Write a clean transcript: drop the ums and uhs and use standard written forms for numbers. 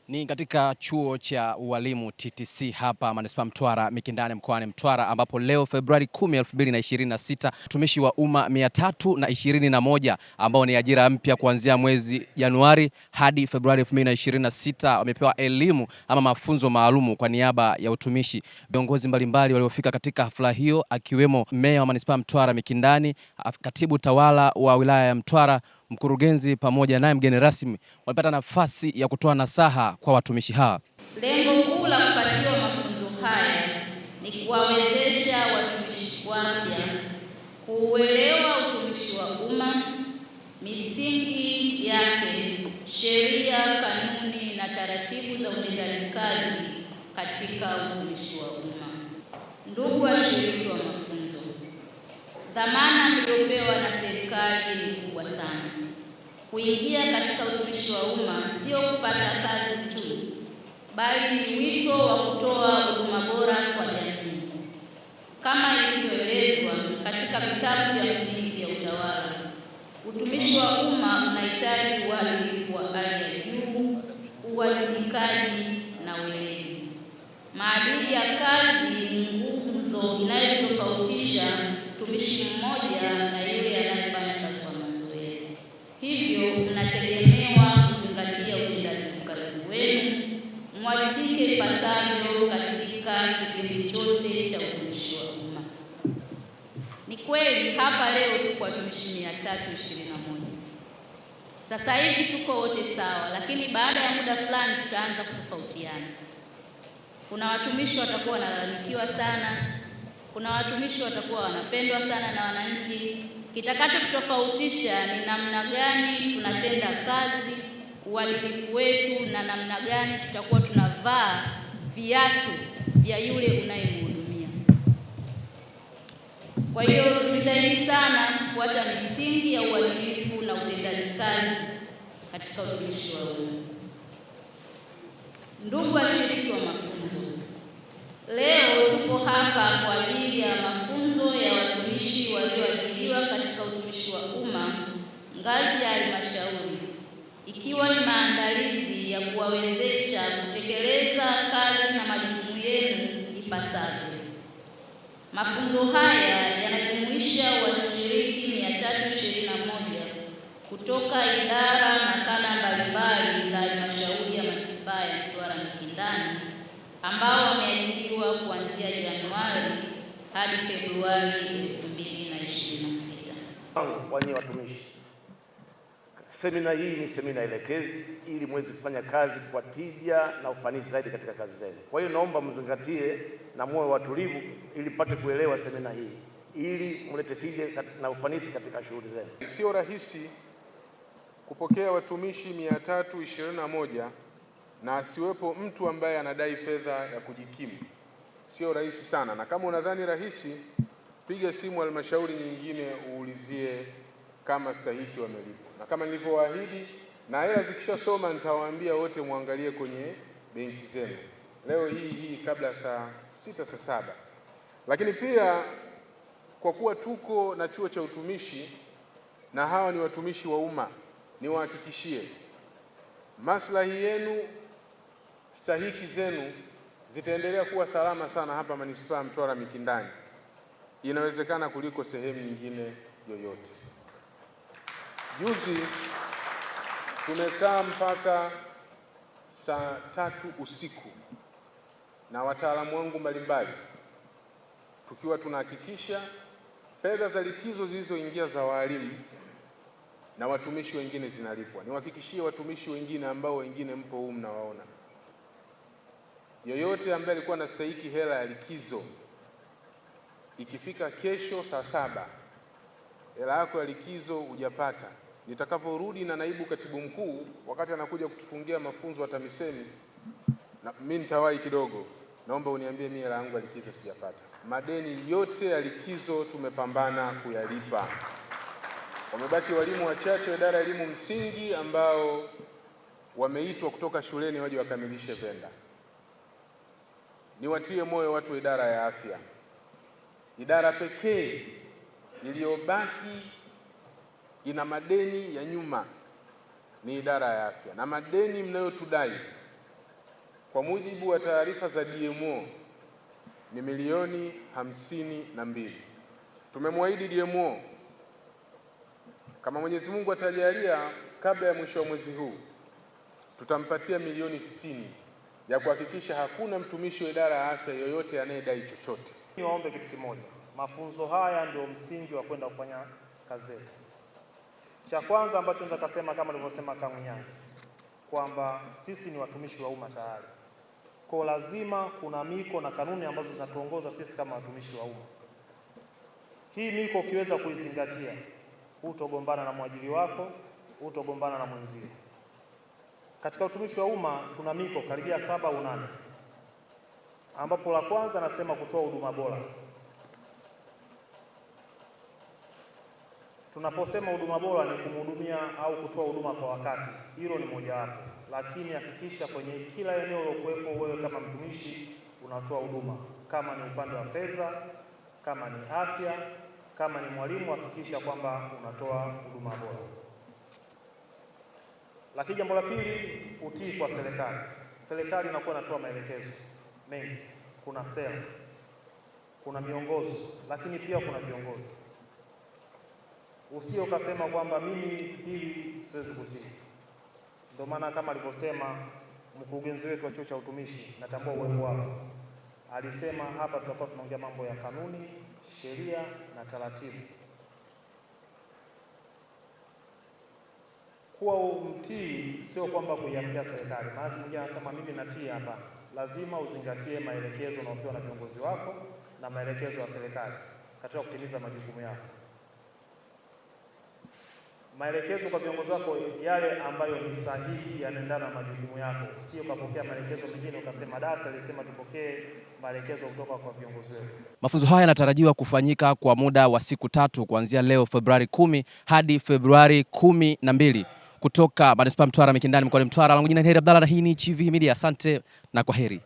Ni katika chuo cha ualimu TTC hapa Manispaa Mtwara Mikindani mkoani Mtwara, ambapo leo Februari 10, 2026 watumishi wa umma 321 ambao ni ajira mpya kuanzia mwezi Januari hadi Februari 2026 wamepewa elimu ama mafunzo maalumu kwa niaba ya utumishi. Viongozi mbalimbali waliofika katika hafla hiyo akiwemo meya wa Manispaa Mtwara Mikindani, katibu tawala wa wilaya ya Mtwara, mkurugenzi pamoja naye mgeni rasmi walipata nafasi ya kutoa nasaha kwa watumishi hawa. Lengo kuu la kupatiwa mafunzo haya ni kuwawezesha watumishi wapya kuuelewa utumishi wa umma, misingi yake, sheria, kanuni na taratibu za utendaji kazi katika utumishi wa umma. Ndugu washiriki wa mafunzo, dhamana mliopewa na serikali ni kubwa sana. Kuingia katika utumishi wa umma sio kupata kazi tu, bali ni wito wa kutoa huduma bora kwa jamii. Kama ilivyoelezwa katika vitabu vya msingi vya utawala, utumishi wa umma unahitaji uadilifu wa hali ya juu, uwajibikaji na weledi. Maadili ya kazi ni nguzo inayotofautisha mtumishi mmoja na yule anayefanya kazi kwa mazoea. Hivyo mnategemewa kuzingatia utendaji kazi wenu, mwajibike ipasavyo katika kipindi chote cha utumishi wa umma. Ni kweli hapa leo tuko watumishi 321. Sasa hivi tuko wote sawa, lakini baada ya muda fulani tutaanza kutofautiana. Kuna watumishi watakuwa wanalalamikiwa sana, kuna watumishi watakuwa wanapendwa sana na wananchi. Kitakachotofautisha ni namna gani tunatenda kazi, uadilifu wetu, na namna gani tutakuwa tunavaa viatu vya yule unayemhudumia. Kwa hiyo tujitahidi sana kufuata misingi ya uadilifu na utendaji kazi katika utumishi wa umma. Ndugu washiriki wa mafunzo, leo tupo hapa kwa ajili ya mafunzo ya watumishi walioajiriwa katika utumishi wa umma ngazi ya halmashauri, ikiwa ni maandalizi ya kuwawezesha kutekeleza kazi na majukumu yenu ipasavyo. Mafunzo haya yanajumuisha washiriki 321 kutoka idara na kada mbalimbali za halmashauri ya Manispaa ya Mtwara Mikindani ambao wameajiriwa kuanzia Januari hadi Februari 2026. Wanyie watumishi, semina hii ni semina elekezi ili mweze kufanya kazi kwa tija na ufanisi zaidi katika kazi zenu. Kwa hiyo naomba mzingatie na muwe watulivu ili pate kuelewa semina hii ili mlete tija na ufanisi katika shughuli zenu. Sio rahisi kupokea watumishi 321 na asiwepo mtu ambaye anadai fedha ya kujikimu. Sio rahisi sana, na kama unadhani rahisi, piga simu halmashauri nyingine uulizie kama stahiki wamelipwa. Na kama nilivyowaahidi, na hela zikishasoma nitawaambia wote muangalie kwenye benki zenu leo hii kabla saa 6 saa 7. Lakini pia kwa kuwa tuko na chuo cha utumishi na hawa ni watumishi wa umma, niwahakikishie maslahi yenu, stahiki zenu zitaendelea kuwa salama sana hapa Manispaa Mtwara Mikindani, inawezekana kuliko sehemu nyingine yoyote. Juzi tumekaa mpaka saa 3 usiku na wataalamu wangu mbalimbali tukiwa tunahakikisha fedha za likizo zilizoingia za walimu na watumishi wengine zinalipwa. Niwahakikishie watumishi wengine ambao wengine mpo humu mnawaona, yoyote ambaye alikuwa anastahili hela ya likizo, ikifika kesho saa 7 hela yako ya likizo hujapata, nitakavyorudi na naibu katibu mkuu wakati anakuja kutufungia mafunzo ya TAMISEMI, na mimi nitawahi kidogo, naomba uniambie mimi hela yangu ya likizo sijapata. Madeni yote ya likizo tumepambana kuyalipa. Wamebaki walimu wachache wa idara ya elimu msingi ambao wameitwa kutoka shuleni waje wakamilishe venda. Niwatie moyo watu wa idara ya afya. Idara pekee iliyobaki ina madeni ya nyuma ni idara ya afya, na madeni mnayotudai Kwa mujibu wa taarifa za DMO ni milioni 52. Tumemwahidi DMO kama Mwenyezi Mungu atajalia, kabla ya mwisho wa mwezi huu tutampatia milioni 60 ya kuhakikisha hakuna mtumishi wa idara ya afya yoyote anayedai chochote. Niwaombe kitu kimoja, mafunzo haya ndio msingi wa kwenda kufanya kazi zetu. Cha kwanza ambacho naweza kusema kama nilivyosema Kamunyani kwamba sisi ni watumishi wa umma tayari. Kwa lazima kuna miko na kanuni ambazo zinatuongoza sisi kama watumishi wa umma. Hii miko ukiweza kuizingatia, hutogombana na mwajiri wako, hutogombana na mwenzio. Katika utumishi wa umma tuna miko karibia 7 au 8, ambapo la kwanza nasema kutoa huduma bora. Tunaposema huduma bora ni kumhudumia au kutoa huduma kwa wakati, hilo ni mojawapo, lakini hakikisha kwenye kila eneo ulokuwepo wewe kama mtumishi unatoa huduma, kama ni upande wa fedha, kama ni afya, kama ni mwalimu, hakikisha kwamba unatoa huduma bora. Lakini jambo la pili, utii kwa serikali. Serikali inakuwa inatoa maelekezo mengi, kuna sera, kuna miongozo, lakini pia kuna viongozi. Usio ukasema kwamba mimi hili siwezi kutii. Ndio maana kama alivyosema mkurugenzi wetu wa chuo cha utumishi, natambua uwepo wako, alisema hapa tutakuwa tunaongea mambo ya kanuni, sheria na taratibu. Kuwa mtii sio kwamba kuiamkia serikali. Maana mwingine anasema mimi natii hapa. Lazima uzingatie maelekezo unayopewa na viongozi wako na maelekezo ya serikali katika kutimiza majukumu yako. Maelekezo kwa viongozi wako yale ambayo ni sahihi yanaendana na majukumu yako. Sio ukapokea maelekezo mengine ukasema darasa lisema tupokee maelekezo kutoka kwa viongozi wetu. Mafunzo haya yanatarajiwa kufanyika kwa muda wa siku 3 kuanzia leo Februari 10 hadi Februari 12 kutoka Manispaa Mtwara Mikindani mkoani Mtwara. Langu jina ni Heri Abdalla na hii ni Chivihi Media. Asante na kwaheri.